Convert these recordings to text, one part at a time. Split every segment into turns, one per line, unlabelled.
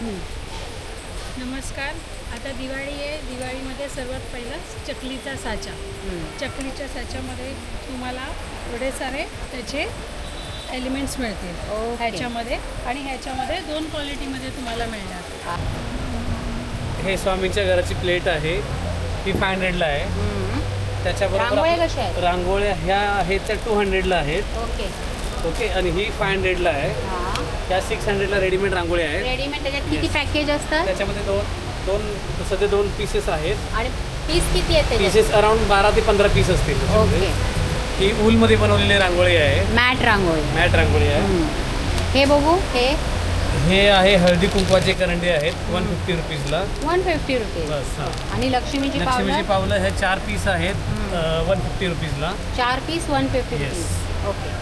नमस्कार. आता दिवाळी आहे. दिवाळीमध्ये सर्वात पहिलं चकलीचा साचा. चकलीच्या साच्यामध्ये तुम्हाला थोडे सारे त्याचे एलिमेंट्स मिळतील ह्याच्यामध्ये, आणि ह्याच्यामध्ये 2 क्वालिटीमध्ये तुम्हाला मिळणार.
हे स्वामींच्या घराची प्लेट आहे, ही 500ला आहे. त्याच्याबरोबर रांगोळ्या ह्या आहेत त्या 200ला आहेत. ओके. आणि ही 500ला आहे. ह्या 600ला रेडीमेड रांगोळ्या आहेत.
रेडीमेड त्याच्यात किती पॅकेज असतात?
त्याच्यामध्ये सध्या 2 पीसेस आहेत.
आणि पीस किती आहेत?
पीसेस अराउंड 12 ते 15 पीस असतील.
ओके.
ही ऊलमध्ये बनवलेली रांगोळी आहे.
मॅट रांगोळी
आहे.
हे बघू. हे
आहे हळदी कुंकवाचे करंडे आहेत 150 रुपीजला.
150 रुपीज
बस.
आणि लक्ष्मीची
पावलं हे 4 पीस आहेत 150 रुपीजला.
4 पीस 150 रुपीज. ओके.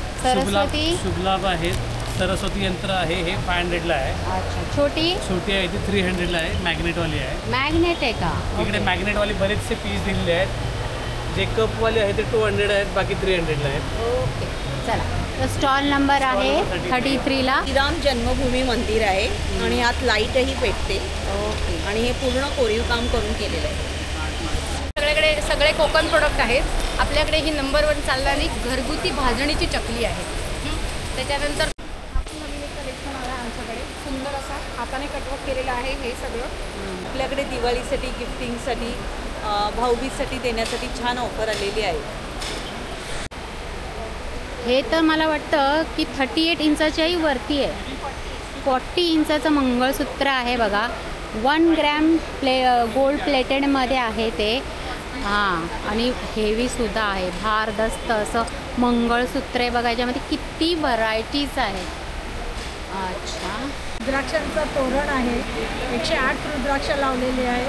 शुभलाभ आहेत. सरस्वती यंत्र आहे, हे 500ला आहे.
अच्छा. छोटी
आहे ती 300ला आहे. मॅग्नेटवाली आहे.
मॅग्नेट आहे का?
इकडे मॅग्नेटवाली बरेचसे पीस दिलेले आहेत. जे कपवाले आहेत ते 200 आहेत, बाकी 300ला आहेत.
ओके. चला, तर स्टॉल नंबर आहे 33ला.
श्रीराम जन्मभूमी मंदिर आहे आणि यात लाईटही पेटते.
ओके.
आणि हे पूर्ण कोरीव काम करून केलेलं आहे.
सगळीकडे सगळे कोकण प्रोडक्ट आहेत. आपल्याकडे ही नंबर 1 चालणारी घरगुती भाजणीची चकली आहे. त्याच्यानंतर नवीन एक कलेक्शन आला आहे आमच्याकडे. सुंदर असा हाताने कटवर्क केलेलं आहे. हे सगळं
आपल्याकडे दिवाळीसाठी, गिफ्टिंगसाठी, भाऊबीजसाठी देण्यासाठी छान ऑफर आलेली आहे.
हे तर मला वाटतं की 38 इंचाच्याही वरती आहे. 40 इंचाचं मंगळसूत्र आहे बघा. 1 ग्रॅम गोल्ड प्लेटेडमध्ये आहे ते. आणि हेवीसुद्धा आहे. भारदस्त असं मंगळसूत्र आहे बघा. याच्यामध्ये किती व्हरायटीज आहेत. अच्छा.
द्राक्षांचं तोरण आहे. 108 रुद्राक्ष लावलेले आहे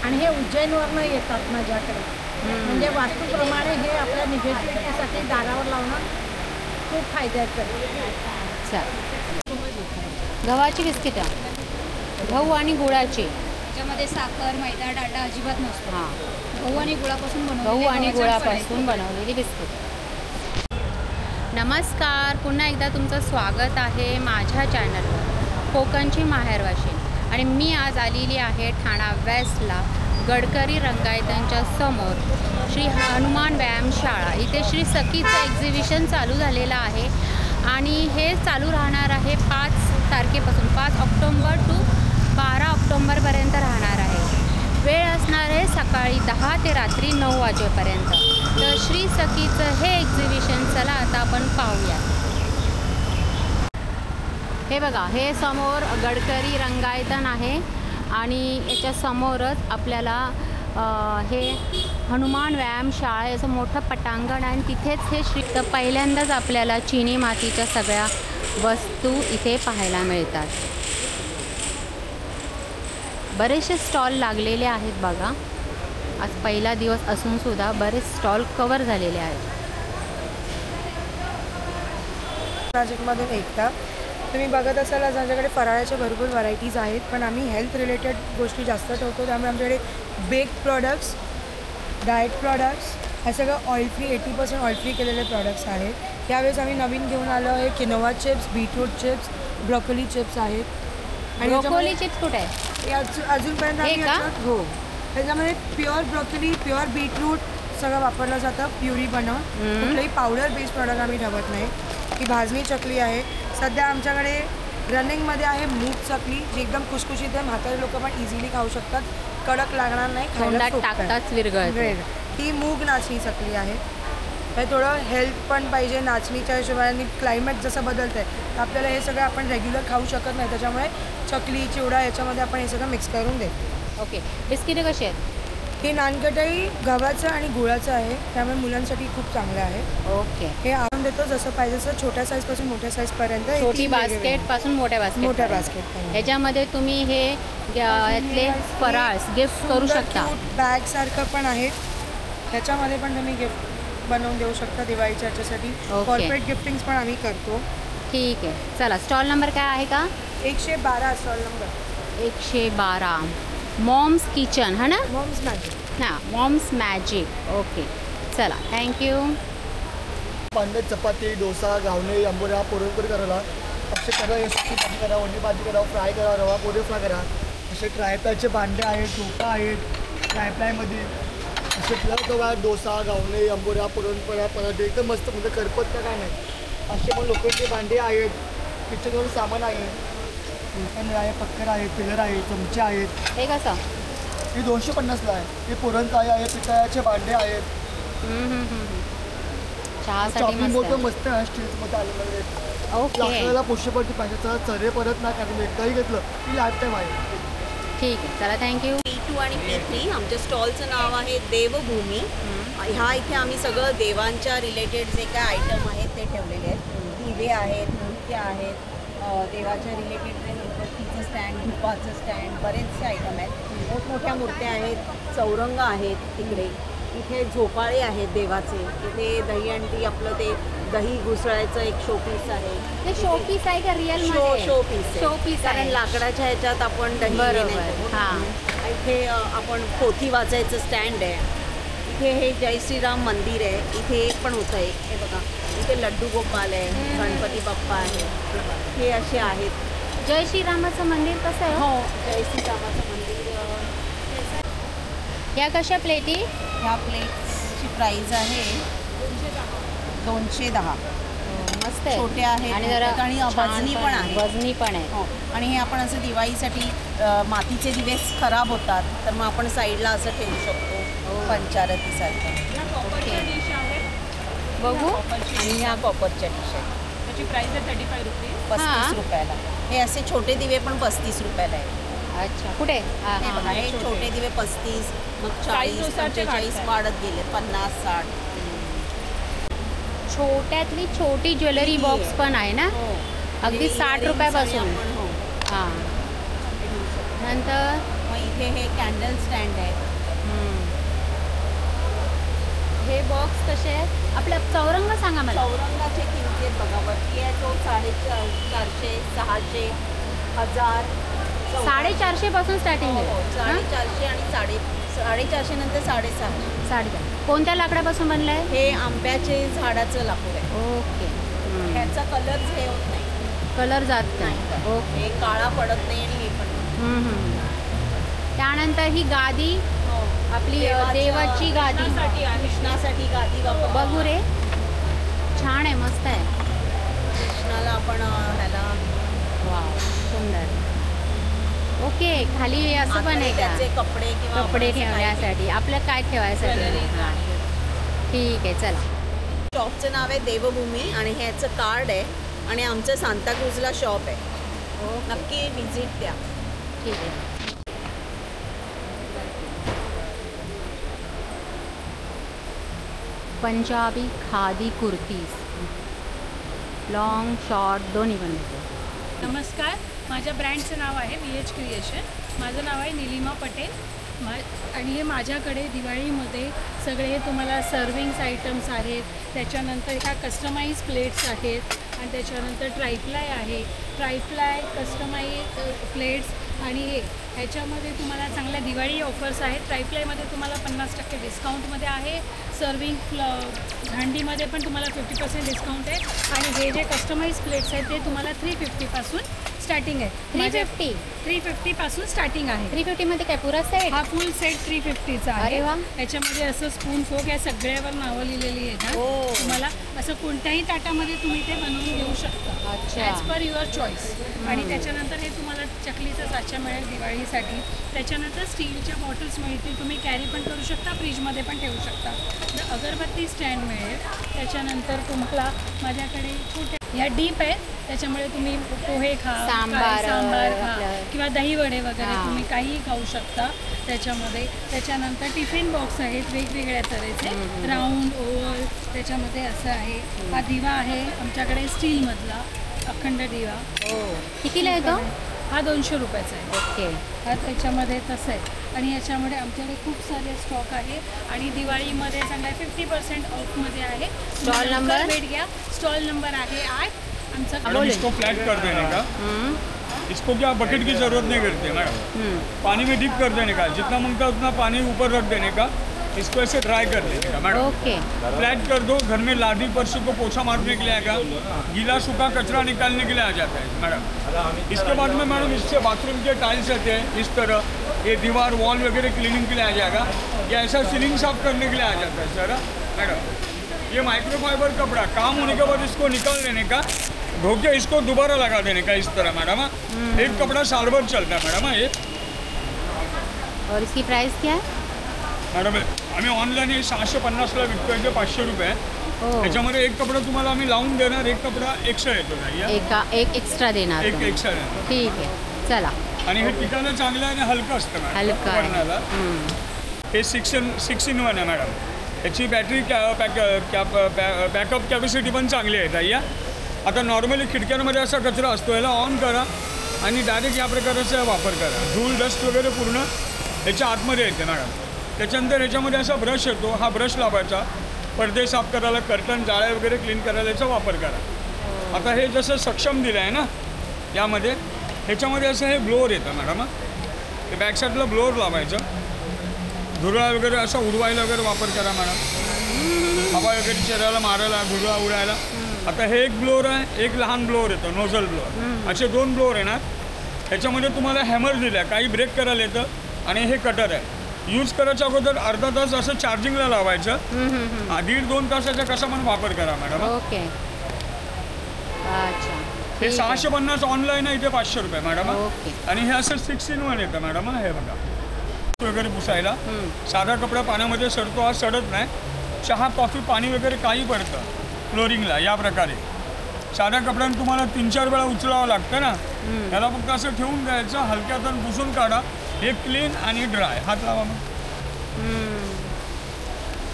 आणि हे उज्जैनवरनं येतात माझ्याकडे. म्हणजे वास्तूप्रमाणे हे आपल्या निगेटिव्हिटीसाठी दारावर लावणं खूप फायद्याचं आहे.
अच्छा. गव्हाची बिस्किटं, गहू आणि गुळाची.
त्याच्यामध्ये साखर, मैदा, डाटा अजिबात नसतो. गहू आणि गुळापासून बनवलेली बिस्किट. नमस्कार. पुन्हा एकदा तुमचं स्वागत आहे माझ्या चॅनलवर कोकणची माहेरवाशी. आणि मी आज आलेली आहे ठाणा वेस्टला गडकरी रंगायतांच्या समोर श्री हनुमान व्यायामशाळा. इथे श्री सखीचं एक्झिबिशन चालू झालेलं आहे आणि हे चालू राहणार आहे 5 तारखेपासून. 5 ऑक्टोंबर टू 12 ऑक्टोंबरपर्यंत राहणार आहे. वेळ असणार आहे सकाळी 10 ते रात्री 9 वाजेपर्यंत. तर श्री सखीचं हे एक्झिबिशन चला आता आपण पाहूया. हे बघा, हे समोर गडकरी रंगायतन आहे आणि याच्या समोरच आपल्याला हे हनुमान व्यायामशाळा याचं मोठं पटांगण आहे. आणि तिथेच हे तर पहिल्यांदाच आपल्याला चिनी मातीच्या सगळ्या वस्तू इथे पाहायला मिळतात. बरेचसे स्टॉल लागलेले आहेत बघा. आज पहिला दिवस असूनसुद्धा बरेच स्टॉल कवर झालेले आहेत.
प्रोजेक्टमधून एकदा तुम्ही बघत असाल आज आमच्याकडे फराळाच्या भरपूर व्हरायटीज आहेत, पण आम्ही हेल्थ रिलेटेड गोष्टी जास्त ठेवतो. त्यामुळे आमच्याकडे बेक्ड प्रॉडक्ट्स, डाएट प्रॉडक्ट्स, हे सगळं ऑइल फ्री 80% ऑइल फ्री केलेले प्रॉडक्ट्स आहेत. त्यावेळेस आम्ही नवीन घेऊन आलो आहे quinoa chips, beetroot chips, broccoli chips आहेत.
आणि ब्रोकोली चिप्स कुठे आहे?
अजूनपर्यंत हो, त्याच्यामध्ये प्युअर ब्रोकोली, प्युअर बीटरूट सगळं वापरलं जातं प्युरी बनवून. कुठलंही पावडर बेस्ड प्रॉडक्ट आम्ही ठेवत नाही. ही भाजणी चकली आहे. सध्या आमच्याकडे रनिंगमध्ये आहे मूग चकली, जी एकदम खुशखुशीत आहे. म्हातारे लोक पण इझिली खाऊ शकतात, कडक लागणार नाही, खायला
टाकताच विरघळते.
ही मूग नाचणी चकली आहे. हे थोडं हेल्थ पण पाहिजे नाचणीच्या हिशोबाने. क्लायमेट जसं बदलतं आहे तर आपल्याला हे सगळं आपण रेग्युलर खाऊ शकत नाही, त्याच्यामुळे चकली, चिवडा याच्यामध्ये आपण हे सगळं मिक्स करून देतो.
ओके. बिस्किटे कशी आहेत?
हे नानकटाई गव्हाचं आणि गुळाचं आहे, त्यामुळे मुलांसाठी खूप चांगलं आहे.
ओके.
हे आपण देतो जसं पाहिजे तसं, छोट्या साईजपासून मोठ्या साईजपर्यंत.
छोटी बास्केटपासून मोठ्या बास्केट. ह्याच्यामध्ये तुम्ही हे यातले फराळ गिफ्ट करू शकता.
बॅगसारखं पण आहे, ह्याच्यामध्ये पण तुम्ही गिफ्ट बनवून देऊ शकता दिवाळीच्या ह्याच्यासाठी. कॉर्पोरेट गिफ्टिंग्स पण आम्ही करतो.
ठीक आहे. चला, स्टॉल नंबर काय आहे का?
112 स्टॉल नंबर
112. मॉम्स किचन है ना?
Mom's magic.
हां, मॉम्स मॅजिक. ओके, चला, थँक्यू.
पांडे चपाती, डोसा, घावणे, आंबोऱ्या, पुरणपोळी करायला असे करा, सुकी भाजी करा, वडी भाजी करा, फ्राय करा, रवा पोहे फ्राय करा. असे ट्रायप्लायचे भांडे आहेत, टोपा आहेत ट्रायप्लायमध्ये. असे प्लग डोसा, गावणे, आंबोऱ्या, पुरणपोळ्या, पराठे एकदम मस्त, म्हणजे करपत का काय नाही. असे पण लोखंडचे भांडे आहेत, किचनवरून सामान आहे, उलटण आहे, पक्कर आहे, पिलर आहे, चमचे आहेत.
हे कसं?
हे 250ला आहे. हे पुरणपोळी आहे, पितळाचे भांडे आहेत.
चहासाठी
चॉपिंग बोर्ड पण
मस्त
मस्त आहे, स्टीलमध्ये आलेलं आहे.
ओके
लाकडाला पुष्यपट्टी पाहिजे तर चरे परत ना कारण एकदाही घेतलं की लाईफ टाईम आहे.
ठीक आहे, चला थँक्यू.
P2 आणि P3 आमच्या स्टॉलचं नाव आहे देवभूमी. ह्या इथे आम्ही सगळं देवांच्या रिलेटेड जे काय आयटम आहेत ते ठेवलेले आहेत. दिवे आहेत, नृत्य आहेत, देवाच्या रिलेटेड जे मेणबत्तीचं स्टँड, धुपाचं स्टँड, बरेचसे आयटम आहेत. मोठमोठ्या मूर्त्या आहेत, चौरंग आहेत तिकडे. इथे झोपाळे आहेत देवाचे. इथे दहीहंडी आपलं ते दही घुसळायचं एक शोपीस आहे.
ते शोपीस आहे का रिअल
शोपीस
शोपीस
कारण
आहे.
लाकडाच्या ह्याच्यात आपण दही
बरोबर,
नाही.
हां.
इथे आपण पोथी वाचायचं स्टँड आहे. इथे हे जय श्रीराम मंदिर आहे. इथे एक पण होतं एक, हे बघा इथे लड्डू गोपाल आहे, गणपती बाप्पा आहे. हे असे आहेत.
जय श्रीरामाचं मंदिर कसं आहे?
हो, जय श्रीरामाचं मंदिर.
या कशा प्लेटी?
ह्या प्लेट्सची प्राईज आहे 210.
मस्त आहे,
छोट्या आहेत,
आणि जरा
आणि
छान
वजनी पण आहे.
वजनी पण आहे.
हो, आणि हे आपण असं दिवाळीसाठी मातीचे दिवे खराब होतात तर मग आपण साईडला असं ठेवू शकतो पंचारतीसारखं.
बघू.
आणि ह्या कॉपरच्या डिश आहेत.
त्याची प्राईस आहे 35 रुपये.
35 रुपयाला. हे असे छोटे दिवे पण 35 रुपयाला आहे.
अच्छा, कुठे? हां
हे बघा, हे छोटे दिवे 35, मग 40, 45 वाढत गेले, 50, 60.
छोट्यातली छोटी ज्वेलरी बॉक्स पण आहे ना,
हो.
अगदी 60 रुपयापासून.
आपण, हो,
हां. नंतर
मग इथे हे कॅन्डल स्टँड आहे.
हे बॉक्स कसे आहेत? आपलं चौरंग सांगा मला.
चौरंगाचे किमती आहेत बघा. वरती आहे तो 450, 600, 1000.
450 पासून स्टार्टिंग आहे.
450 आणि 450 नंतर 650.
450. कोणत्या लाकडापासून बनलं आहे?
हे आंब्याचे झाडाचं लाकूड आहे.
ओके.
ह्याचा कलर हे होत नाही,
कलर जात नाही. ओके.
हे काळा पडत नाही आणि हे पण नाही.
त्यानंतर ही गादी, आपली देवाची गादी,
कृष्णासाठी गादी वापर.
बघू रे, छान आहे, मस्त आहे.
कृष्णाला आपण ह्याला
वा, सुंदर. ओके, खाली असं पण आहे
त्याचे
का?
कपडे किंवा
कपडे
आपण असं
ठेवण्यासाठी, आपलं काय ठेवायसाठी? हां, ठीक आहे, चला.
शॉपचं नाव आहे देवभूमी आणि ह्याचं कार्ड आहे आणि आमचं सांताक्रूजला शॉप आहे. नक्की विजिट द्या.
ठीक आहे. पंजाबी खादी कुर्तीज, लॉंग शॉर्ट दोन्ही पण मिळते.
नमस्कार, माझ्या ब्रँडचं नाव आहे VH क्रिएशन. माझं नाव आहे निलिमा पटेल. आणि हे माझ्याकडे दिवाळीमध्ये सगळे तुम्हाला सर्विंग्स आयटम्स आहेत. त्याच्यानंतर ह्या कस्टमाइज प्लेट्स आहेत आणि त्याच्यानंतर ट्रायप्लाय आहे. ट्रायप्लाय कस्टमाइज प्लेट्स आणि ह्याच्यामध्ये तुम्हाला चांगल्या दिवाळी ऑफर्स आहेत. ट्रायप्लायमध्ये तुम्हाला 50% डिस्काउंटमध्ये आहे. सर्विंग भांडीमध्ये पण तुम्हाला 50% डिस्काउंट आहे. आणि हे जे कस्टमाइज प्लेट्स आहेत ते तुम्हाला 350 पासून स्टार्टिंग आहे. 350 पासून स्टार्टिंग आहे.
350 मध्ये काय पुरा सेट?
हा फुल सेट 350चा आहे.
अरे वा.
त्याच्यामध्ये असं स्पून फोक या सगळ्यावर नावं लिहिलेली आहेत. तुम्हाला असं कोणत्याही ताटामध्ये तुम्ही ते बनवून घेऊ शकता ॲज पर युअर चॉईस. आणि त्याच्यानंतर हे तुम्हाला चकलीचा साचा मिळेल दिवाळीसाठी. त्याच्यानंतर स्टीलच्या बॉटल्स मिळतील, तुम्ही कॅरी पण करू शकता, फ्रीजमध्ये पण ठेवू शकता. अगरबत्ती स्टँड मिळेल. त्याच्यानंतर तुम्हाला माझ्याकडे छोट्या ह्या डीप आहेत, त्याच्यामुळे तुम्ही पोहे खा, सांबार खा किंवा दही वडे वगैरे तुम्ही काहीही खाऊ शकता त्याच्यामध्ये. त्याच्यानंतर टिफिन बॉक्स आहेत वेगवेगळ्या तऱ्हेचे, राऊंड, ओव्हल. त्याच्यामध्ये असं आहे. हा दिवा आहे आमच्याकडे स्टीलमधला अखंड दिवा.
कितीला येतो?
हा 200 रुपयाचा आहे.
ओके.
हा त्याच्यामध्ये तसं आहे. आणि याच्यामध्ये आमच्याकडे खूप सारे स्टॉक आहे आणि दिवाळीमध्ये चांगला 50% ऑफमध्ये आहे.
स्टॉल नंबर
भेट घ्या. स्टॉल नंबर आहे 8.
मैडम इसको फ्लैट कर देने का, इसको क्या बकेट की ज़रूरत नहीं करती है मैडम. पानी में डिप कर देने का, जितना मांगता है उतना पानी ऊपर रख देने का, इसको ऐसे ड्राई कर लेने का मैडम।
ओके।
फ्लैट कर दो, घर में लादी फर्श को पोछा मारने के लिए आएगा, गीला सूखा कचरा निकालने के लिए आ जाता है मैडम। इसके बाद में मैडम इससे बाथरूम के टाइल्स रहते हैं इस तरह, ये दीवार वॉल वगैरह क्लीनिंग के लिए आ जाएगा, या ऐसा सीलिंग साफ करने के लिए आ जाता है सर मैडम। ये माइक्रोफाइबर कपड़ा काम होने के बाद इसको निकाल लेने का, धो के इसको दोबारा लगा देने का इस तरह मैडम। एक कपड़ा साल भर चलता है मैडम ये।
और इसकी प्राइस क्या है
मॅडम? आम्ही ऑनलाईन हे 650ला विकतोय, ते 500 रुपये आहे। त्याच्यामध्ये एक कपडा तुम्हाला आम्ही लावून देणार, एक कपडा एक्स्ट्रा येतो नाही,
एक एक्स्ट्रा देणार
एक
तुम्ही.
एक्स्ट्रा देणार।
ठीक आहे चला.
आणि हे टिकाणं चांगलं आहे आणि हलकं असतं मॅडम
हलकं आहे.
वापरण्याला। हे 6 in 1 आहे मॅडम। याची बॅटरी बॅकअप कॅपॅसिटी पण चांगली आहे ताई। आता नॉर्मली खिडक्यांमध्ये असा कचरा असतो, याला ऑन करा आणि डायरेक्ट या प्रकारचा वापर करा, धूळ डस्ट वगैरे पूर्ण याच्या आतमध्ये येते मॅडम। त्याच्यानंतर ह्याच्यामध्ये असा ब्रश येतो, हा ब्रश लावायचा पडदे साफ करायला, कर्टन जाळे वगैरे क्लीन करायला याचा वापर करा। आता हे जसं सक्षम दिलं आहे ना यामध्ये, ह्याच्यामध्ये असं हे ब्लोअर येतं मॅडम। ते बॅक साईडला ब्लोअर लावायचं, धुरळा वगैरे असा उडवायला वगैरे वापर करा मॅडम, हवा वगैरे चेहऱ्याला मारायला, धुरळा उडायला। आता हे एक ब्लोअर आहे, एक लहान ब्लोअर येतं नोझल ब्लोअर, असे 2 ब्लोअर येणार। ह्याच्यामध्ये तुम्हाला हॅमर दिलं आहे, काही ब्रेक करायला येतं, आणि हे कटर आहे। यूज करायच्या अगोदर अर्धा तास असं चार्जिंगला लावायचं, 1.5-2 तासाचा कसा पण वापर करा मॅडम।
ओके अच्छा।
हे 650 ऑनलाईन आहे, इथे 500 रुपये मॅडम।
ओके.
आणि हे असं 6 in 1 येतं मॅडम। हे बघा वगैरे पुसायला, साधा कपडा पाण्यामध्ये सडतो, हा सडत नाही। चहा कॉफी पाणी वगैरे काही पडतं फ्लोरिंगला या प्रकारे। साध्या कपड्यानं तुम्हाला 3-4 वेळा उचलावं लागतं ना, त्याला फक्त असं ठेवून द्यायचं, हलक्या हातानं पुसून काढा। हे क्लीन आणि ड्राय, हात लावा मग,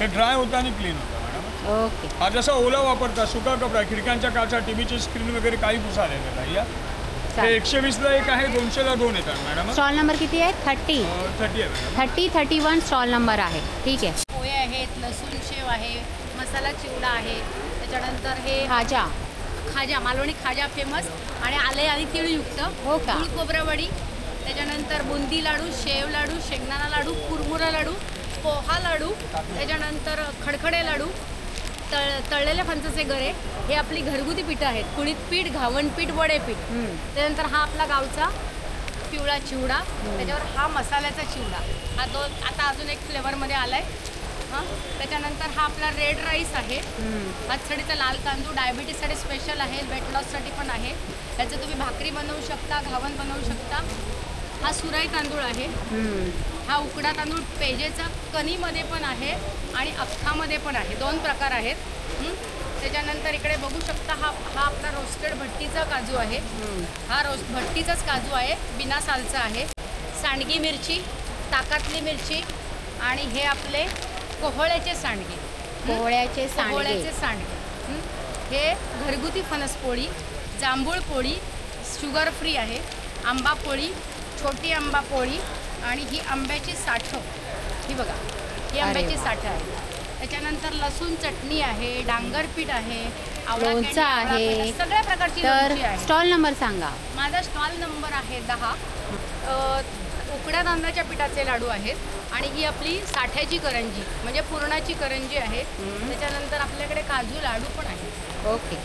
हे ड्राय होतं आणि क्लीन होतं मॅडम।
ओके.
हा जसा ओला वापरता, सुका कपडा, खिडक्यांच्या काचा, टीव्हीची स्क्रीन वगैरे काही पुसायला येतं या। हे 120ला एक आहे, 200ला 2 येतात मॅडम।
स्टॉल नंबर किती आहे? 30
30 आहे।
31 स्टॉल नंबर आहे. ठीक आहे.
पोहे आहेत, लसूण शेव आहे, मसाला चिवडा आहे, त्याच्यानंतर हे खाजा मालवणी खाजा फेमस, आणि आले आणि तीळयुक्त,
हो का?
गुळ खोबरावडी, त्याच्यानंतर बुंदी लाडू, शेव लाडू, शेंगदाणा लाडू, कुरमुरा लाडू, पोहा लाडू, त्याच्यानंतर खडखडे लाडू, तळलेल्या फणसाचे गरे, हे आपली घरगुती पीठं आहेत, कुळीत पीठ, घावण पीठ, वडे पीठ। त्यानंतर हा आपला गावचा पिवळा चिवडा, त्याच्यावर हा मसाल्याचा चिवडा, हा 2 आता अजून एक फ्लेवरमध्ये आला आहे। हां, त्याच्यानंतर हा आपला रेड राईस आहे, हातसडीचा लाल तांदूळ, डायबिटीजसाठी स्पेशल आहे, वेट लॉससाठी पण आहे, त्याचं तुम्ही भाकरी बनवू शकता, घावण बनवू शकता। हा सुराई तांदूळ आहे, हा उकडा तांदूळ पेजेचा कणीमध्ये पण आहे आणि अख्खामध्ये पण आहे, 2 प्रकार आहेत। त्याच्यानंतर इकडे बघू शकता, हा आपला रोस्टेड भट्टीचा काजू आहे, हा भट्टीचाच काजू आहे, बिना सालचा आहे। सांडगी मिरची, ताकातली मिरची, आणि हे आपले कोहळ्याचे सांडगे,
कोहळ्याचे
सांडगे, हे घरगुती फणस पोळी, जांभूळ पोळी, शुगर फ्री आहे, आंबा पोळी, छोटी आंबा पोळी, आणि ही आंब्याची साठ, ही बघा ही आंब्याची साठ आहे। त्याच्यानंतर लसूण चटणी आहे, डांगर पीठ आहे,
लोणचं आहे,
सगळ्या प्रकारची
तर
लोणची आहे।
स्टॉल नंबर सांगा।
माझा स्टॉल नंबर आहे 10। उकड्या तांदळाच्या पिठाचे लाडू आहेत, आणि ही आपली साठ्याची करंजी म्हणजे पुरणाची करंजी आहे। त्याच्यानंतर आपल्याकडे काजू लाडू पण आहे।
ओके.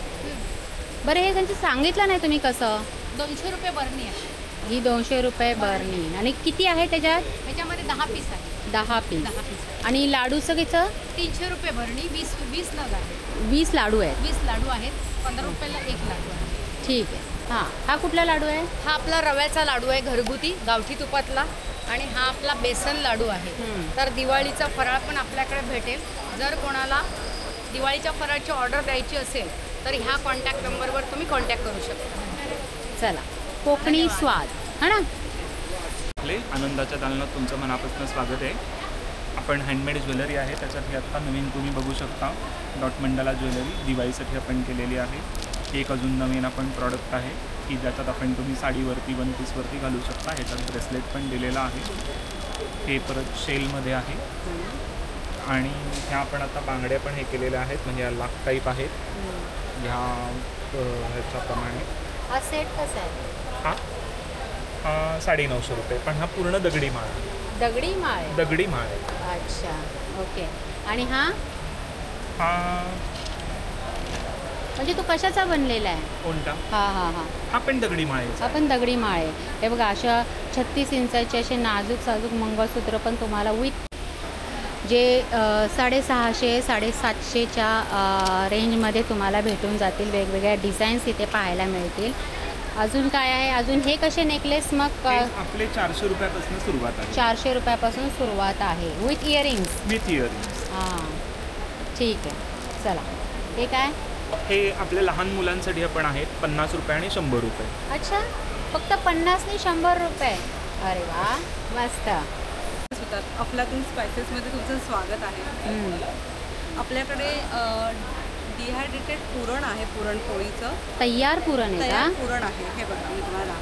बरं हे त्यांचं सांगितलं नाही तुम्ही कसं?
200 रुपये बरणी आहे
ही, 200 रुपये बरणी, आणि किती आहे त्याच्यात?
त्याच्यामध्ये 10 पीस आहे,
10 पीस।
10 पीस।
आणि लाडूचं किती?
300 रुपये भरणी, 20 नग आहे,
20 लाडू आहेत,
20 लाडू आहेत, 15 रुपयाला 1 लाडू आहे।
ठीक आहे। हां, हा कुठला लाडू आहे?
हा आपला रव्याचा लाडू आहे, घरगुती गावठी तुपातला, आणि हा आपला बेसन लाडू आहे। तर दिवाळीचा फराळ पण आपल्याकडे भेटेल, जर कोणाला दिवाळीच्या फराळची ऑर्डर द्यायची असेल तर ह्या कॉन्टॅक्ट नंबरवर तुम्ही कॉन्टॅक्ट करू शकता।
चला, कोकणी स्वाद है ना।
आनंदाच्या दालनात तुमचं मनापासून स्वागत आहे। आपण हँडमेड ज्वेलरी आहे, त्याच्यात आत्ता नवीन तुम्ही बघू शकता डॉट मंडाला ज्वेलरी दिवाळीसाठी आपण केलेली आहे। एक अजून नवीन आपण प्रॉडक्ट आहे की ज्याच्यात आपण तुम्ही साडीवरती 1 पीसवरती घालू शकता, ह्याच्यात ब्रेसलेट पण दिलेला आहे। हे परत शेलमध्ये आहे, आणि ह्या आपण आता बांगड्या पण हे केलेल्या आहेत, म्हणजे या लाख टाईप आहेत ह्या ह्याच्याप्रमाणे।
हा सेट कसा आहे?
हा 950 रुपये, पण हा पूर्ण दगडी माळ आहे।
दगडी माळ आहे?
दगडी माळ आहे।
अच्छा, ओके. आणि हा
हा
म्हणजे तो कशाचा बनलेला आहे?
कोणता?
हा
पण दगडी माळे.
आपण दगडी माळे. हे बघा अशा 36 इंचाचे असे नाजूक साजूक मंगळसूत्र पण तुम्हाला विथ जे 650 750च्या रेंजमध्ये तुम्हाला भेटून जातील. वेगवेगळ्या डिझाईन्स इथे पाहायला मिळतील. अजून काय आहे? अजून हे कसे नेकलेस मग?
आपले 400 रुपयापासून सुरुवात आहे.
400 रुपयापासून सुरुवात आहे विथ इयरिंग्स. हां ठीक आहे. चला हे काय?
हे आपल्या लहान मुलांसाठी आपण आहेत 50 रुपये आणि 100 रुपये.
अच्छा, फक्त 50 आणि 100 रुपये. अरे वा, मस्त.
अफलातून स्पायसेसमध्ये तुमचं स्वागत आहे. आपल्याकडे डिहायड्रेटेड पुरण आहे, पुरणपोळीचं
तयार पुरण आहे का?
पुरण आहे. हे बघा मी तुम्हाला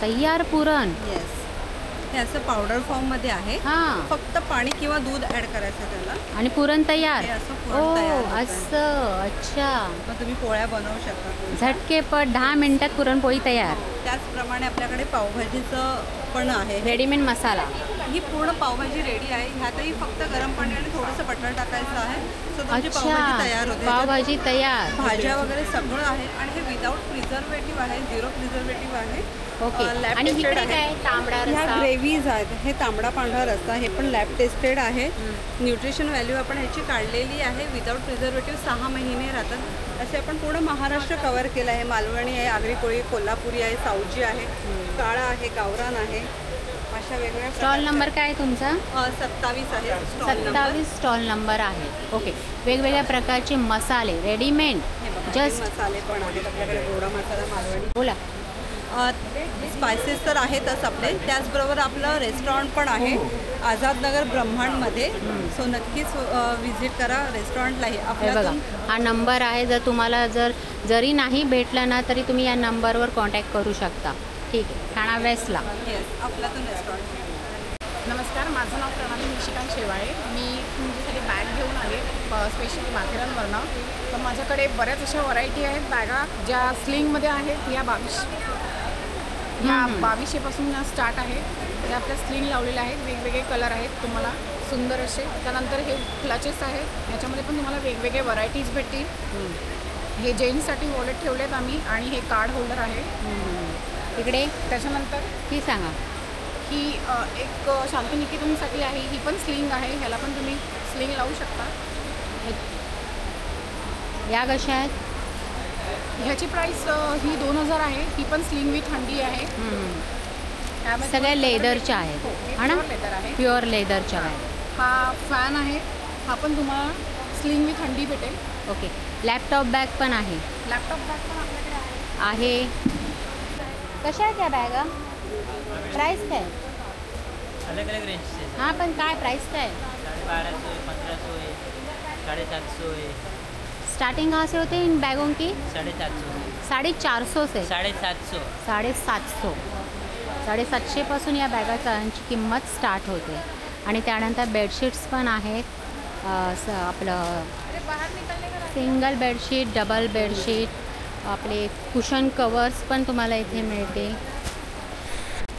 तयार पुरण.
येस, हे असं पावडर फॉर्ममध्ये आहे. फक्त पाणी किंवा दूध ॲड करायचं त्याला
आणि पुरण तयार.
असं
अच्छा,
मग तुम्ही पोळ्या बनवू शकता
झटकेपट 10 मिनिटात पुरणपोळी तयार.
त्याचप्रमाणे आपल्याकडे पावभाजीचं पण आहे,
रेडीमेड मसाला.
ही पूर्ण पावभाजी रेडी आहे. ह्यातही फक्त गरम पाणी आणि थोडंसं बटर टाकायचं आहे.
अच्छा,
तयार होते.
पावभाजी तयार.
भाज्या वगैरे सगळं आहे आणि हे विदाउट प्रिझर्वेटिव्ह आहे, 0 प्रिझर्वेटिव्ह आहे.
ओके. आणि इकडे काय? तांबडा
ह्या
रस्सा.
ग्रेव्हीज आहेत. हे तांबडा पांढरा रस्सा, हे पण लॅब टेस्टेड आहे. न्यूट्रिशन व्हॅल्यू आपण ह्याची काढलेली आहे. विदाउट प्रिझर्वेटिव्ह 6 महिने राहतात. असे आपण पूर्ण महाराष्ट्र कव्हर केलं आहे. मालवणी आहे, आगरी कोळी, कोल्हापुरी आहे, सावजी आहे, काळा आहे, गावरान आहे. अशा वेगवेगळ्या.
स्टॉल नंबर काय आहे तुमचा?
27 आहे.
27 स्टॉल नंबर आहे. ओके. वेगवेगळ्या प्रकारचे मसाले रेडीमेड जस्ट
मसाले पण आहेत आपल्याकडे. गोडा मसाला, मालवणी.
बोला.
स्पायसेस तर आहेतच आपले, त्याचबरोबर आपलं रेस्टॉरंट पण आहे आझादनगर ब्रह्मांडमध्ये. सो नक्कीच व्हिजिट करा रेस्टॉरंटलाही.
बघा हा नंबर आहे. जर तुम्हाला जरी नाही भेटला ना तरी तुम्ही या नंबरवर कॉन्टॅक्ट करू शकता. ठीक आहे. ठाणा वेस्टला.
येस, अफलातून रेस्टॉरंट.
नमस्कार, माझं नाव प्रणाली निशिकांत शेवाळे. मी तुमच्यासाठी बॅग घेऊन आले स्पेशली माथेरानवरनं. तर माझ्याकडे बऱ्याच अशा व्हरायटी आहेत बॅगा ज्या स्लिंगमध्ये आहेत. या 2200पासून स्टार्ट आहे. त्या आपल्या स्लिंग लावलेल्या आहेत. वेगवेगळे कलर आहेत तुम्हाला सुंदर असे. त्यानंतर हे क्लचेस आहेत. ह्याच्यामध्ये पण तुम्हाला वेगवेगळे व्हरायटीज भेटतील. हे जेंट्ससाठी वॉलेट ठेवलेत आम्ही आणि हे कार्ड होल्डर आहे
इकडे.
त्याच्यानंतर
ही सांगा.
ही एक शांतिनिकेतनसाठी आहे. ही पण स्लिंग आहे. ह्याला पण तुम्ही स्लिंग लावू शकता.
या कशा आहेत?
ह्याची प्राईस ही 2000 आहे. ही पण स्लिंग विथ हंडी आहे.
सगळ्या लेदरच्या आहेत.
लेदर आहे,
प्युअर लेदरच्या आहेत.
हा फॅन आहे. हा पण तुम्हाला स्लिंग विथ हंडी भेटेल.
ओके. लॅपटॉप बॅग पण आहे.
लॅपटॉप बॅग पण आपल्याकडे आहे.
कशा आहेत त्या बॅगा? प्राइस काय?
अलग अलग रेंज से.
हाँ, पण काय प्राइस काय?
1250 1500 है, 750 है.
स्टार्टिंग कहाँ से होते हैं इन बैगों की?
450.
450 से
750.
750. 750 पासून या बॅगाची किंमत स्टार्ट होते. आणि त्यानंतर बेडशीट्स पण आहेत. आपलं सिंगल बेडशीट, डबल बेडशीट, आपले कुशन कवर्स पण तुम्हाला इथे मिळतील.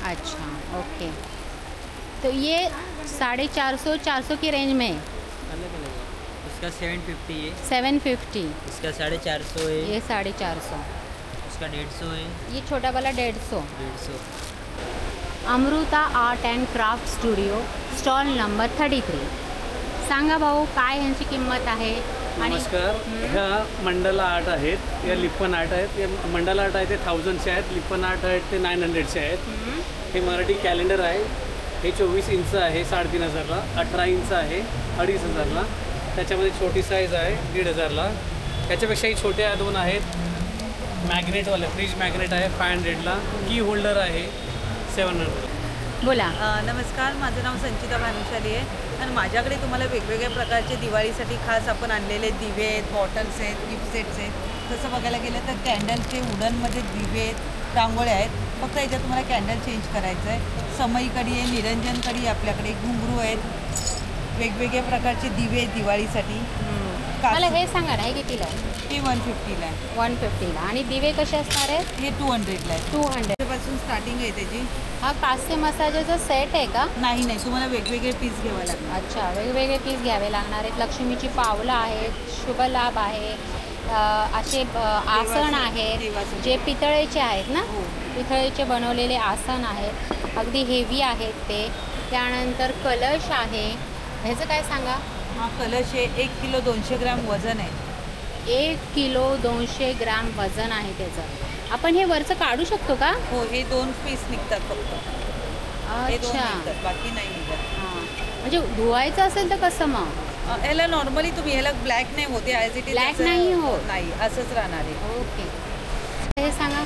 अच्छा, ओके. तो ये 450 400 की रेंज में
अलग अलग है. उसका 750 है.
750.
इसका 450 है.
ये 450.
उसका 150 है.
ये छोटा वाला 150.
150.
Amruta art and craft studio stall number 33. सांगा भाऊ, काय यांची किंमत आहे?
नमस्कार. ह्या मंडला आर्ट आहेत, या लिप्पन आर्ट आहेत. या मंडला आर्ट आहे ते 1000चे आहेत. लिप्पन आर्ट आहेत ते 900चे आहेत. हे मराठी कॅलेंडर आहे. हे 24 इंच आहे 3500ला. 18 इंच आहे 2500ला. त्याच्यामध्ये छोटी साईज आहे 1500ला. त्याच्यापेक्षाही छोट्या 2 आहेत. मॅग्नेटवाले फ्रीज मॅग्नेट आहे 500ला. की होल्डर आहे 700.
बोला.
नमस्कार, माझं नाव संचिता भानुशाली आहे आणि माझ्याकडे तुम्हाला वेगवेगळ्या प्रकारचे दिवाळीसाठी खास आपण आणलेले दिवे आहेत, बॉटल्स आहेत, गिफ्ट सेट्स आहेत. तसं बघायला गेलं तर कॅन्डलचे वुडनमध्ये दिवे आहेत, रांगोळ्या आहेत. फक्त याच्यात तुम्हाला कॅन्डल चेंज करायचं आहे. समई कढी आहे, निरंजन कढी आपल्याकडे, घुंगरू आहेत, वेगवेगळ्या प्रकारचे दिवे आहेत दिवाळीसाठी.
मला हे सांगा ना, हे कितीला आहे?
हे 150ला आहे.
150ला. आणि दिवे कसे असणार आहेत?
हे 200ला आहे.
200
पासून स्टार्टिंग आहे त्याची.
हा कास्य मसाजाचा सेट आहे का?
नाही नाही, तुम्हाला वेगवेगळे पीस घ्यावे लागणार.
अच्छा, वेगवेगळे पीस घ्यावे लागणार आहेत. लक्ष्मीची पावलं आहेत, शुभलाभ आहे, असे आसन आहेत जे पितळेचे आहेत ना, पितळेचे बनवलेले आसन आहेत, अगदी हेवी आहेत ते. त्यानंतर कलश आहे, ह्याचं काय सांगा?
हा कलश आहे, 1 किलो 200 ग्रॅम वजन आहे.
1 किलो 200 ग्रॅम वजन आहे त्याचं. आपण हे वरचं काढू शकतो का?
हो, हे 2 पीस निघतात फक्त. हे 2
अच्छा,
निघतात, बाकी नाही निघत.
हां. म्हणजे धुवायचं असेल तर कसं मग?
याला नॉर्मली तुम्ही ह्याला ब्लॅक नाही होते, ॲज इट इज
ब्लॅक नाही होत?
नाही, असंच राहणार आहे.
ओके. हे सांगा.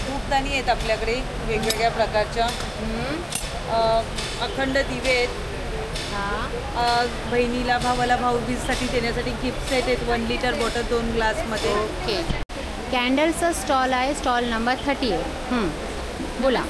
धूपदाणी आहेत आपल्याकडे वेगवेगळ्या प्रकारच्या. अखंड दिवे आहेत. बहिणीला भावाला भाऊबीजसाठी देण्यासाठी गिफ्ट सेट आहेत. 1 लिटर बॉटल 2 ग्लासमध्ये.
ओके. कॅन्डलचा स्टॉल आहे, स्टॉल नंबर 38. बोला.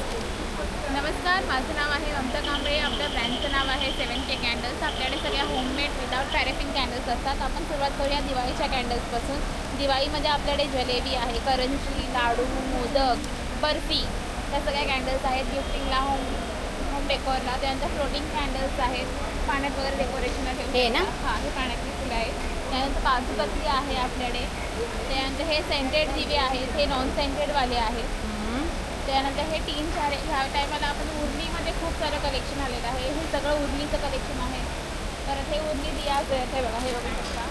नमस्कार, माझं नाव आहे ममता कांबळे. आपल्या ब्रँडचं नाव आहे 7K कॅन्डल्स. आपल्याकडे सगळ्या होममेड विदाउट पॅरेफिन कॅन्डल्स असतात. आपण सुरुवात करूया दिवाळीच्या कॅन्डल्सपासून. दिवाळीमध्ये आपल्याकडे जलेबी आहे, करंजी, लाडू, मोदक, बर्फी, त्या सगळ्या कॅन्डल्स आहेत. गिफ्टिंगला, होम डेकोरला. त्यानंतर फ्लोटिंग कॅन्डल्स आहेत, पाण्यात वगैरे डेकोरेशनला ठेवून.
हे ना?
हां, हे पाण्यातली फुलं आहेत. त्यानंतर काजूकतली आहे आपल्याकडे. त्यानंतर हे सेंटेड दिवे आहेत, हे नॉन सेंटेडवाले आहेत. त्यानंतर हे 3-4 ह्या टायमाला आपण उर्लीमध्ये खूप सारं कलेक्शन आलेलं आहे. हे सगळं उर्लीचं कलेक्शन आहे. परत हे उर्ली दिया हे बघा, हे बघू शकता.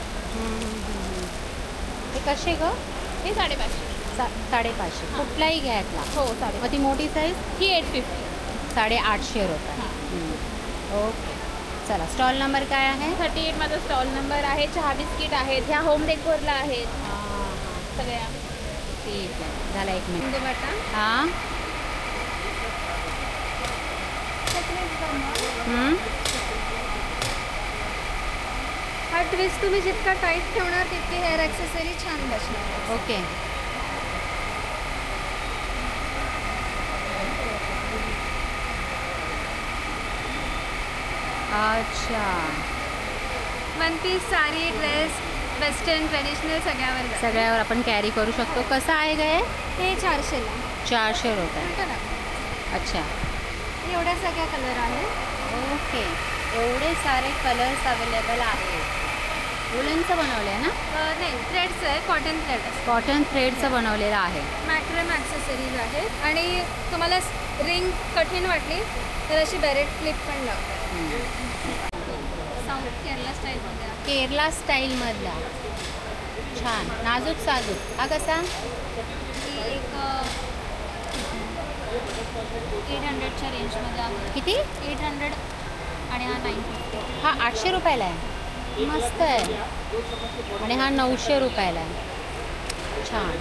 हे कसे ग?
हे 550.
550. कुठलाही घ्यायला?
हो,
मग ती मोठी साईज?
ही 850.
850 रुपये. ओके. चला, स्टॉल नंबर काय आहे?
38 माझा स्टॉल नंबर आहे. चहा बिस्किट आहेत, ह्या होम डेकोरला आहेत सगळ्या.
ठीक आहे, झाला 1 मिनिट.
हां,
हा ट्विस्ट तुम्ही जितका टाईट ठेवणार तितकी हेअर ॲक्सेसरी छान बसणार.
ओके. अच्छा,
1 piece sari, dress, western, traditional
सगळ्यावर आपण कॅरी करू शकतो. कसं आहे ग
हे 400ला.
400 रुपये. अच्छा,
एवढ्या सगळ्या कलर आहेत.
ओके. एवढे सारे कलर्स अवेलेबल आहेत. वुलनचं बनवलं आहे ना?
नाही, थ्रेड्स आहे, कॉटन थ्रेड.
कॉटन थ्रेडचं बनवलेलं आहे.
मॅक्रम ॲक्सेसरीज आहेत. आणि तुम्हाला रिंग कठीण वाटली तर अशी बॅरेट क्लिप पण लावतात. केरला स्टाईलमध्ये.
केरला स्टाईलमधला छान, नाजूक साजूक. हा कसा?
एक 800च्या रेंजमध्ये आहे.
किती?
800. आणि हा 950.
हा 800 रुपयाला आहे. मस्त आहे. आणि हा 900 रुपयाला आहे. छान.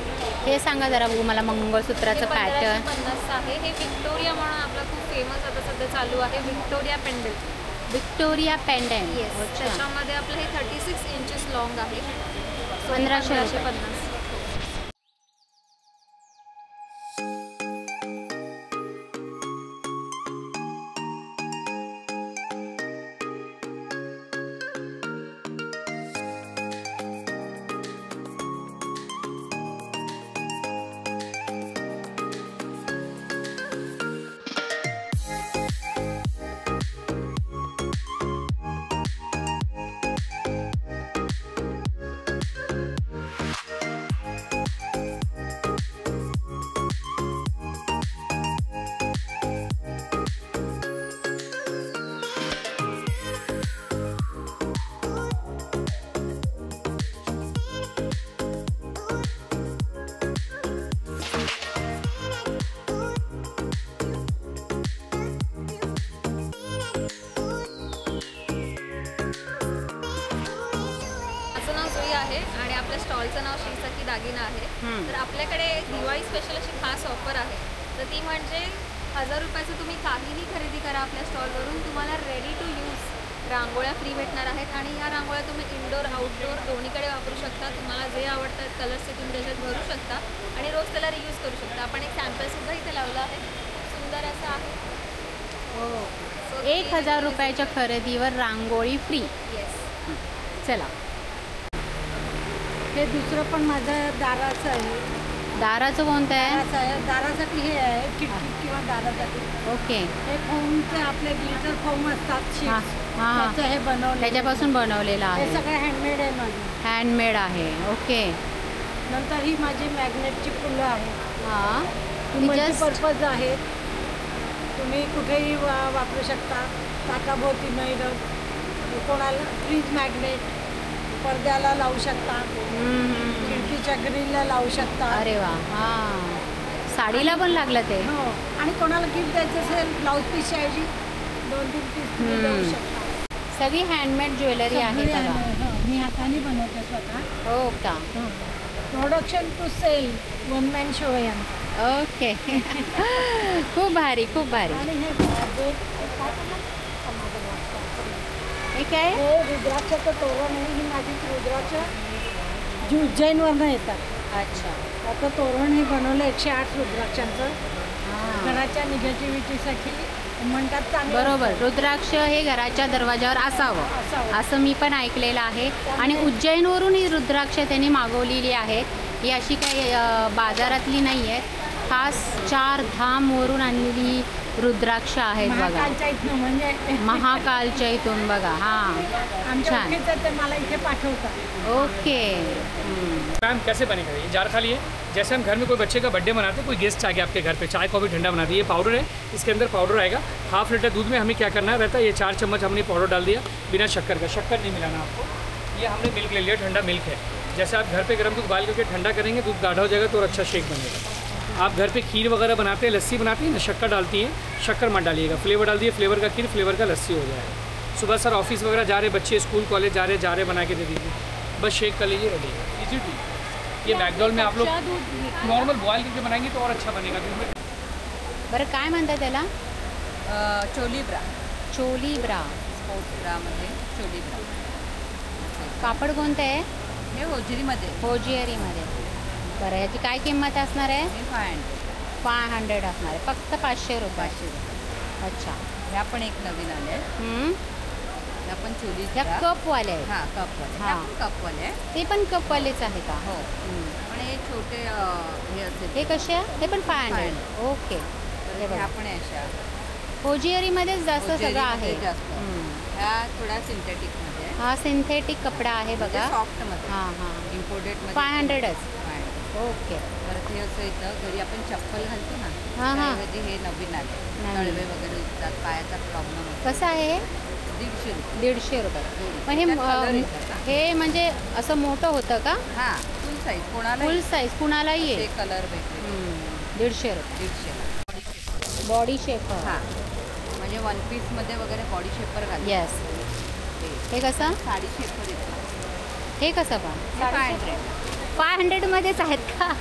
हे सांगा जरा बघू मला मंगळसूत्राचं पॅटर्न.
1550 आहे. हे विक्टोरिया म्हणून आपला खूप फेमस आता सध्या चालू आहे, Victoria pendant.
Victoria pendant.
Yes. त्याच्यामध्ये आपलं हे 36 इंचेस लॉंग आहे.
1550.
आहे आणि आपल्या स्टॉलचं नाव श्रीसखी दागिना आहे. तर आपल्याकडे दिवाळी स्पेशल अशी खास ऑफर आहे. तर ती म्हणजे 1000 रुपयाचं तुम्ही काहीही खरेदी करा आपल्या स्टॉलवरून, तुम्हाला रेडी टू यूज रांगोळ्या फ्री भेटणार आहेत. आणि ह्या रांगोळ्या तुम्ही इनडोअर आउटडोअर दोन्हीकडे वापरू शकता. तुम्हाला जे आवडतात कलर्स ते तुम्ही त्याच्यात भरू शकता आणि रोज त्याला रियूज करू शकता. आपण एक सॅम्पलसुद्धा इथे लावलं आहे, सुंदर असं आहे.
1000 रुपयाच्या खरेदीवर रांगोळी फ्री.
येस.
चला,
हे दुसरं पण माझं दाराचं आहे.
दाराचं कोणतं आहे?
दारासाठी हे आहे, खिडकी किंवा दारासाठी.
ओके.
हे फोमचे आपले ग्लिटर फोम असतात शीट्स,
हां
त्याचं हे बनवलं,
त्याच्यापासून बनवलेलं
हे
आहे.
सगळं हँडमेड आहे माझं.
हँडमेड आहे. ओके.
नंतर ही माझी मॅग्नेटची फुलं आहेत.
हां
मल्टीपर्पज आहेत, तुम्ही कुठेही वापरू शकता. ताटाभोवती मैरव, कोणाला फ्रीज मॅग्नेट, पडद्याला लावू शकता, खिडकीच्या ग्रिलला लावू शकता.
अरे वा. हां साडीला पण लागलं ते.
हो, आणि कोणाला गिफ्ट द्यायचं असेल ब्लाऊज पीसच्या ऐवजी 2-3 पीस तुम्ही देऊ शकता.
सगळी हँडमेड ज्वेलरी आहे
सगळी
बघा.
आहे, हो. मी हाताने बनवते स्वतः.
हो का?
Production to sale, one man show आहे आमचा.
ओके. खूप भारी, खूप भारी.
आणि
हे काय?
हे रुद्राक्षाचं तोरण आहे. ही माझी रुद्राक्ष जी उज्जैनवरनं येतात.
अच्छा.
आता तोरण हे बनवलं 108 रुद्राक्षांचं. घराच्या निगेटिव्हिटीसाठी म्हणतात चांगलं.
बरोबर. रुद्राक्ष हे घराच्या दरवाजावर असावं असं मी पण ऐकलेलं आहे. आणि उज्जैनवरून ही रुद्राक्ष त्यांनी मागवलेली आहेत. ही अशी काही बाजारातली नाही आहेत, खास 4 धामवरून आणलेली रुद्राक्ष आहेत बघा.
महाकालच्या इथनं, म्हणजे
महाकालच्या इथून बघा. हां
आमच्या
छान.
ओळखीचं ते मला इथे पाठवतात.
ओके.
मैम कैसे बनेगा ये? जार खा लिए, जैसे हम घर में कोई बच्चे का बर्थडे मनाते हैं, कोई गेस्ट आ गया आपके घर पे, चाय कॉफ़ी ठंडा बनाते हैं, ये पाउडर है, इसके अंदर पाउडर आएगा. हाफ लीटर दूध में हमें क्या करना रहता है, ये 4 चम्मच हमने पाउडर डाल दिया बिना शक्कर का. शक्कर नहीं मिलाना आपको. ये हमने मिल्क ले लिया, ठंडा मिल्क है. जैसे आप घर पे गर्म दूध उबाल करके ठंडा करेंगे, दूध गाढ़ा हो जाएगा तो और अच्छा शेक बनेगा. आप घर पे खीर वगैरह बनाते हैं, लस्सी बनाती हैं ना, शक्कर डालती हैं, शक्कर मत डालिएगा. फ्लेवर डाल दिए, फ्लेवर का खीर, फ्लेवर का लस्सी हो जाएगा. सुबह सर ऑफिस वगैरह जा रहे बच्चे, स्कूल कॉलेज जा रहे बना के दे दीजिए, बस शेक कर लीजिए, रेडी है. Easy to. ये मैकडॉल में आप लोग नॉर्मल बॉयल करके बनाएंगे तो और अच्छा बनेगा.
बरं काय म्हणतात त्याला?
चोली ब्रा.
चोली ब्रा.
स्पोर्ट्स ब्रामध्ये चोली ब्रा.
कापड कोणतं आहे?
हे होजरीमध्ये.
होजिअरीमध्ये. बरं, याची काय किंमत असणार आहे? 500 असणार आहे. फक्त 500 रुपये.
500 रुपये.
अच्छा.
ह्या पण एक नवीन आले आहेत. ह्या पण चोली.
ह्या कपवाले आहेत.
हां, कपवाले.
हां,
कपवाले आहे.
ते पण कपवालेच आहे का?
हो. आणि हे छोटे हे असेल.
हे कसे आहे? हे पण 500. ओके. हे
ह्या
बघा,
पण आहे अशा.
होजिअरीमध्येच जास्त सगळं आहे.
जास्त. ह्या थोड्या सिंथेटिकमध्ये.
हा सिंथेटिक कपडा आहे बघा.
सॉफ्टमध्ये.
हां हां.
इम्पोर्टेडमध्ये.
500च. ओके.
परत हे असं येतं, घरी आपण चप्पल घालतो ना,
हां हां.
त्याऐवजी हे नवीन आले. तळवे वगैरे विकतात, पायाचा प्रॉब्लेम होतो.
कसं आहे हे?
150 रुपये.
150 रुपये. मग
हे
हे म्हणजे असं मोठं होतं का?
हां, फुल साईज. कोणाला
फुल साईज कुणालाही आहे.
कलर भेटले.
150 रुपये.
150.
Body shaper.
हां, म्हणजे वन पीसमध्ये वगैरे बॉडी शेपर घालतात.
येस. हे कसं?
साडी शेपर येतं.
हे कसं पण?
500.
500मध्येच आहेत का?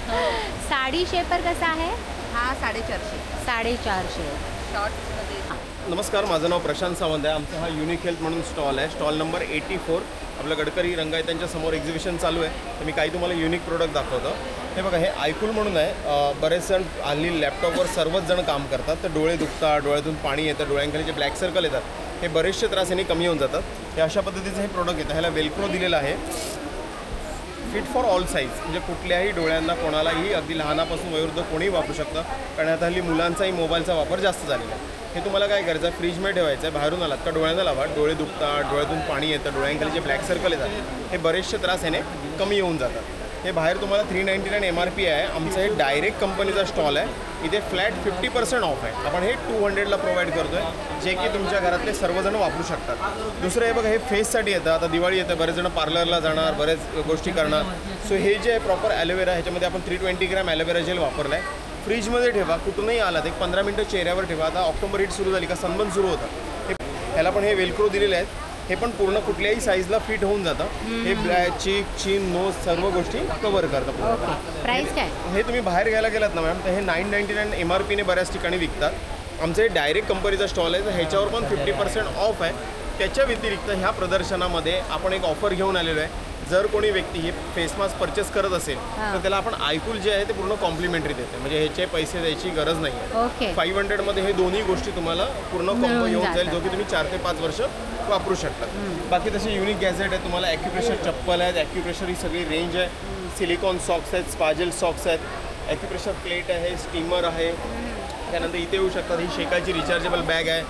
साडी शेपर कसा आहे?
हा 450.
450.
शॉर्ट्समध्ये.
नमस्कार, माझं नाव प्रशांत सावंत आहे. आमचा हा युनिक हेल्थ म्हणून स्टॉल आहे. Stall number 84. आपलं गडकरी रंगायतांच्या समोर एक्झिबिशन चालू आहे. तर मी काही तुम्हाला युनिक प्रोडक्ट दाखवतो. हे बघा, हे आयकूल म्हणून आहे. बरेच जण हल्ली लॅपटॉपवर सर्वच जण काम करतात, तर डोळे दुखतात, डोळ्यातून पाणी येतं, डोळ्यांखाली जे ब्लॅक सर्कल येतात, हे बरेचसे त्रास यांनी कमी होऊन जातात. हे अशा पद्धतीचं हे प्रोडक्ट येतं. ह्याला वेल्क्रो दिलेलं आहे. फिट फॉर ऑल साईज, म्हणजे कुठल्याही डोळ्यांना, कोणालाही, अगदी लहानापासून वयोवृद्ध कोणीही वापरू शकतं. कारण आता हल्ली मुलांचाही मोबाईलचा वापर जास्त झालेला आहे. हे तुम्हाला काय करायचं आहे, फ्रीजमध्ये ठेवायचं आहे. बाहेरून आलात का डोळ्यांना लावा, डोळे दुखतात, डोळ्यातून पाणी येतं, डोळ्यांखाली जे ब्लॅक सर्कल येतात, हे बरेचसे त्रास याने कमी येऊन जातात. हे बाहेर तुम्हाला 399 MRP आहे. आमचं हे डायरेक्ट कंपनीचा स्टॉल आहे. इथे फ्लॅट 50% ऑफ आहे. आपण हे 200ला प्रोव्हाइड करतो आहे, जे की तुमच्या घरातले सर्वजण वापरू शकतात. दुसरं हे बघा, हे फेससाठी येतं. आता दिवाळी येतं, बरेच जण पार्लरला जाणार, बरेच गोष्टी करणार. सो हे जे आहे प्रॉपर ॲलोवेरा, ह्याच्यामध्ये आपण 320 ग्रॅम ॲलोवेरा जेल वापरलं आहे. फ्रीजमध्ये ठेवा, कुठूनही आलात, एक 15 मिनटं चेहऱ्यावर ठेवा. आता ऑक्टोबर हीट सुरू झाली का, सनबर्न सुरू होतं. हे ह्याला पण हे वेल्क्रो दिलेले आहेत. हे पण पूर्ण कुठल्याही साईजला फिट होऊन जातं. हे चीक, चीन, नोज सर्व गोष्टी कव्हर करतं.
प्राईस काय?
हे तुम्ही बाहेर घ्यायला गेलात ना मॅडम, तर हे 999 MRPने बऱ्याच ठिकाणी विकतात. आमचं हे डायरेक्ट कंपनीचा स्टॉल आहे, तर ह्याच्यावर पण 50% ऑफ आहे. त्याच्या व्यतिरिक्त ह्या प्रदर्शनामध्ये आपण एक ऑफर घेऊन आलेलो आहे. जर कोणी व्यक्ती हे फेस मास्क परचेस करत असेल तर त्याला आपण आयकूल जे आहे ते पूर्ण कॉम्प्लिमेंटरी देते, म्हणजे ह्याचे पैसे द्यायची गरज नाही आहे. 500मध्ये हे दोन्ही गोष्टी तुम्हाला पूर्ण कॉम्बो येऊन जाईल, जो की तुम्ही 4 ते 5 वर्ष वापरू शकता. बाकी तसे युनिक गॅझेट आहे, तुम्हाला ॲक्युप्रेशर चप्पल आहेत, ॲक्युप्रेशर ही सगळी रेंज आहे, सिलिकॉन सॉक्स आहेत, स्पाजेल सॉक्स आहेत, ॲक्युप्रेशर प्लेट आहे, स्टीमर आहे. त्यानंतर इथे येऊ शकतात, ही शेकायची रिचार्जेबल बॅग आहे,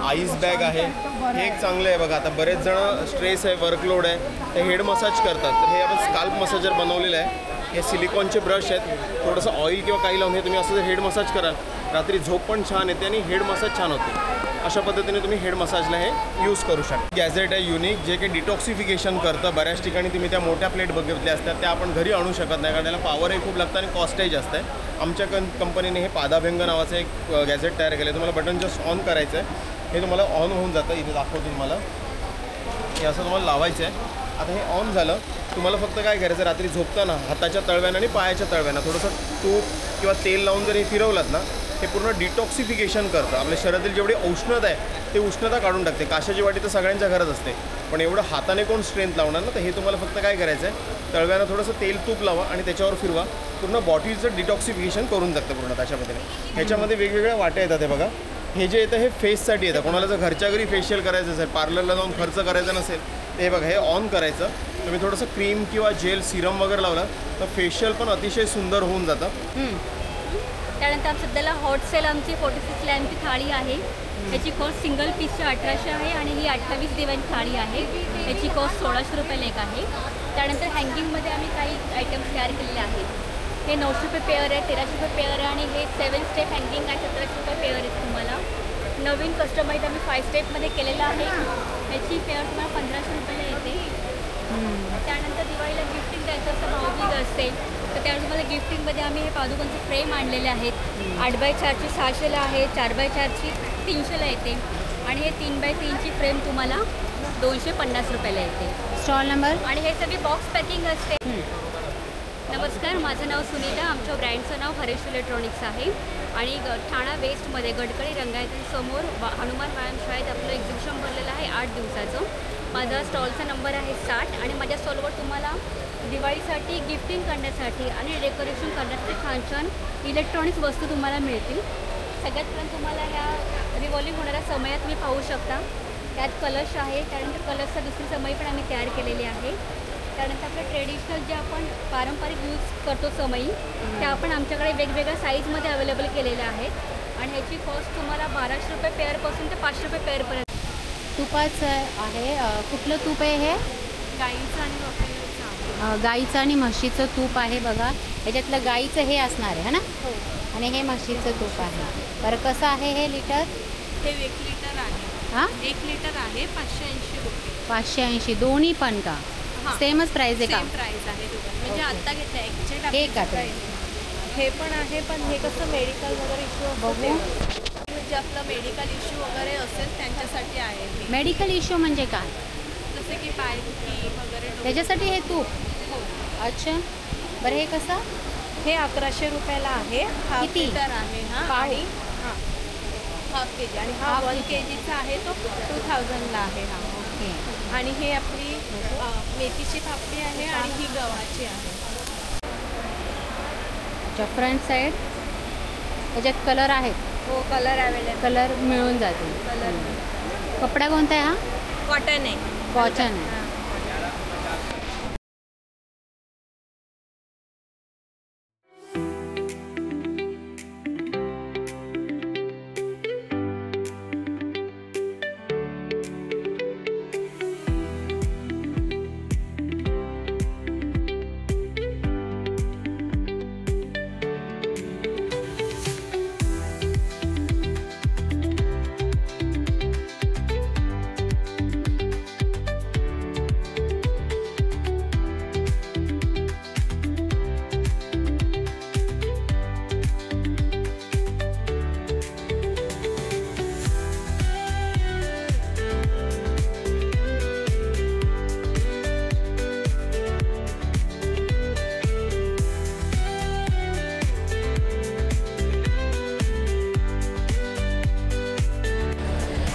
आईस बॅग आहे. हे एक चांगलं आहे बघा. आता बरेच जण स्ट्रेस आहे, वर्कलोड आहे, ते हेड मसाज करतात, तर हे आपण स्काल्प मसाजर बनवलेलं आहे. हे सिलिकॉनचे ब्रश आहेत, थोडंसं ऑइल किंवा काही लावून हे तुम्ही असं जर हेड मसाज कराल, रात्री झोप पण छान येते आणि हेड मसाज छान होते. अशा पद्धतीने तुम्ही हेड मसाजला हे यूज करू शकता. गॅझेट आहे युनिक, जे काही डिटॉक्सिफिकेशन करतं. बऱ्याच ठिकाणी तुम्ही त्या मोठ्या प्लेट बघितल्या असतात, त्या आपण घरी आणू शकत नाही, कारण त्याला पॉवरही खूप लागतं आणि कॉस्टही जास्त आहे. आमच्या कंपनीने हे पादाभ्यंग नावाचं एक गॅझेट तयार केलं आहे. तुम्हाला बटन जस्ट ऑन करायचं आहे, हे तुम्हाला ऑन होऊन जातं. इथे दाखवतो तुम्हाला, हे असं तुम्हाला लावायचं आहे. आता हे ऑन झालं, तुम्हाला फक्त काय करायचं, रात्री झोपताना हाताच्या तळव्यानं आणि पायाच्या तळव्यानं थोडंसं तूप किंवा तेल लावून जर हे फिरवलात ना, हे पूर्ण डिटॉक्सिफिकेशन करतं. आपल्या शरीरातील जेवढी उष्णता आहे ते उष्णता काढून टाकते. काशाची वाटी तर सगळ्यांच्या घरात असते, पण एवढं हाताने कोण स्ट्रेंथ लावणार ना, तर हे तुम्हाला फक्त काय करायचं आहे, तळव्यानं थोडंसं तेल तूप लावा आणि त्याच्यावर फिरवा, पूर्ण बॉडीचं डिटॉक्सिफिकेशन करून टाकतं पूर्ण त्याच्या पद्धतीने. ह्याच्यामध्ये वेगवेगळ्या वाट्या येतात. हे बघा, हे जे येतं हे फेससाठी येतं. कोणाला जर घरच्या घरी फेशियल करायचं असेल, पार्लरला जाऊन खर्च करायचा नसेल, तर हे बघा, हे ऑन करायचं. तुम्ही थोडंसं क्रीम किंवा जेल सिरम वगैरे लावलं तर फेशियल पण अतिशय सुंदर होऊन जातं.
त्यानंतर सध्याला हॉट सेल आमची 46 लॅम्पची थाळी आहे. याची कॉस्ट सिंगल पीसची 1800 आहे आणि ही 28 दिव्यांची थाळी आहे. याची कॉस्ट 1600 रुपयाला एक आहे. त्यानंतर हँगिंगमध्ये आम्ही काही आयटम्स तयार केलेले आहेत. हे 900 रुपये पेअर आहे, 1300 रुपये पेअर आहे आणि हे 7 स्टेप हँगिंग आहे, 1700 रुपये पेअर आहे. तुम्हाला नवीन कस्टमाइज आम्ही 5 स्टेपमध्ये केलेलं आहे. याची पेअर तुम्हाला 1500 रुपयाला येते. त्यानंतर दिवाळीला गिफ्टिंग द्यायचं असतं, भाऊबीज असते, तर त्यावेळी तुम्हाला गिफ्टिंगमध्ये आम्ही हे पादुकांचे फ्रेम आणलेले आहेत. 8x4ची 600ला आहे, 4x4ची 300ला येते आणि हे 3x3ची फ्रेम तुम्हाला 250 रुपयाला येते.
स्टॉल नंबर आणि
हे सगळी बॉक्स पॅकिंग असते. नमस्कार, माझं नाव सुनीता. आमच्या ब्रँडचं नाव हरेश इलेक्ट्रॉनिक्स आहे आणि ठाणा वेस्टमध्ये गडकरी रंगायतसमोर हनुमान व्यायाम शाळेत आपलं एक्झिबिशन भरलेलं आहे 8 दिवसाचं. माझा स्टॉलचा नंबर आहे 60 आणि माझ्या स्टॉलवर तुम्हाला दिवाळीसाठी गिफ्टिंग करण्यासाठी आणि डेकोरेशन करण्यासाठी छान छान इलेक्ट्रॉनिक्स वस्तू तुम्हाला मिळतील. सगळ्यात पर्यंत तुम्हाला ह्या रिव्हॉल्विंग होणाऱ्या समयात तुम्ही पाहू शकता. त्यात कलश आहे, त्यानंतर कलशचा दुसरी समयी पण आम्ही तयार केलेली आहे. त्यानंतर आपलं ट्रेडिशनल जे आपण पारंपरिक यूज करतो समयी, त्या आपण आमच्याकडे वेगवेगळ्या साईजमध्ये अवेलेबल केलेल्या आहेत आणि ह्याची कॉस्ट तुम्हाला 1200 रुपये पेअरपासून ते 500 रुपये पेअरपर्यंत.
तुपाचं आहे, कुठलं तूप आहे हे?
गाईचं आणि बकरीचं आहे.
गाईचं आणि म्हशीचं तूप आहे बघा. ह्याच्यातलं गाईचं हे असणार आहे ना,
हो,
आणि हे म्हशीचं तूप आहे. बरं, कसं आहे हे लिटर?
हे 1 लिटर आहे.
हां,
1 लिटर आहे 580 रुपये.
580 दोन्ही पण का? सेमच प्राईस आहे का?
सेम प्राईस आहे म्हणजे आता घेतलं एक्झॅक्ट
हे का?
हे पण आहे, पण हे कसं मेडिकल वगैरे इश्यू
बघू.
म्हणजे आपलं मेडिकल इश्यू वगैरे असेल त्यांच्यासाठी आहे.
मेडिकल इश्यू म्हणजे काय?
जसे की पायदुखी वगैरे
त्याच्यासाठी हे तूप?
हो.
अच्छा, बरं, हे कसं?
हे 1100 रुपयाला आहे. हाफ लिटर आहे. आणि हाफ KG आणि हा 1 KGचा आहे, तो 2000ला आहे.
ओके.
आणि हे आपली मेथीची पापडी आहे आणि ही गव्हाची आहे.
फ्रंट साईड त्याच्यात कलर आहेत.
हो, कलर अवेलेबल,
कलर मिळून जातील.
कलर.
कपडा कोणता आहे हा?
कॉटन आहे.
कॉटन आहे.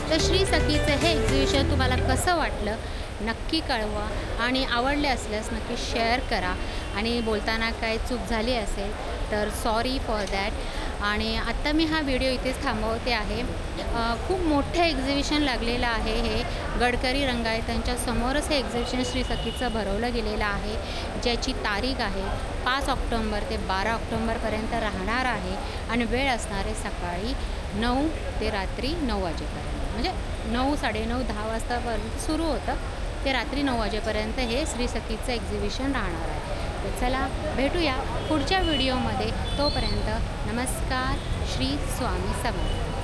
तर श्री सखीचं हे एक्झिबिशन तुम्हाला कसं वाटलं नक्की कळवा आणि आवडले असल्यास नक्की शेअर करा आणि बोलताना काय चूक झाली असेल तर सॉरी फॉर दॅट। आणि आत्ता मी हा व्हिडिओ इथेच थांबवते आहे। खूप मोठं एक्झिबिशन लागलेलं आहे हे गडकरी रंगायतांच्या समोरच हे एक्झिबिशन श्री सखीचं भरवलं गेलेलं आहे, ज्याची तारीख आहे 5 ऑक्टोंबर ते 12 ऑक्टोंबरपर्यंत राहणार आहे आणि वेळ असणार आहे सकाळी 9 ते रात्री 9 वाजेपर्यंत, म्हणजे 9, 9:30, 10 वाजतापर्यंत सुरू होतं ते रात्री 9 वाजेपर्यंत हे श्री सखीचं एक्झिबिशन राहणार आहे। तर चला भेटूया पुढच्या व्हिडिओमध्ये, तोपर्यंत नमस्कार, श्री स्वामी समर्थ।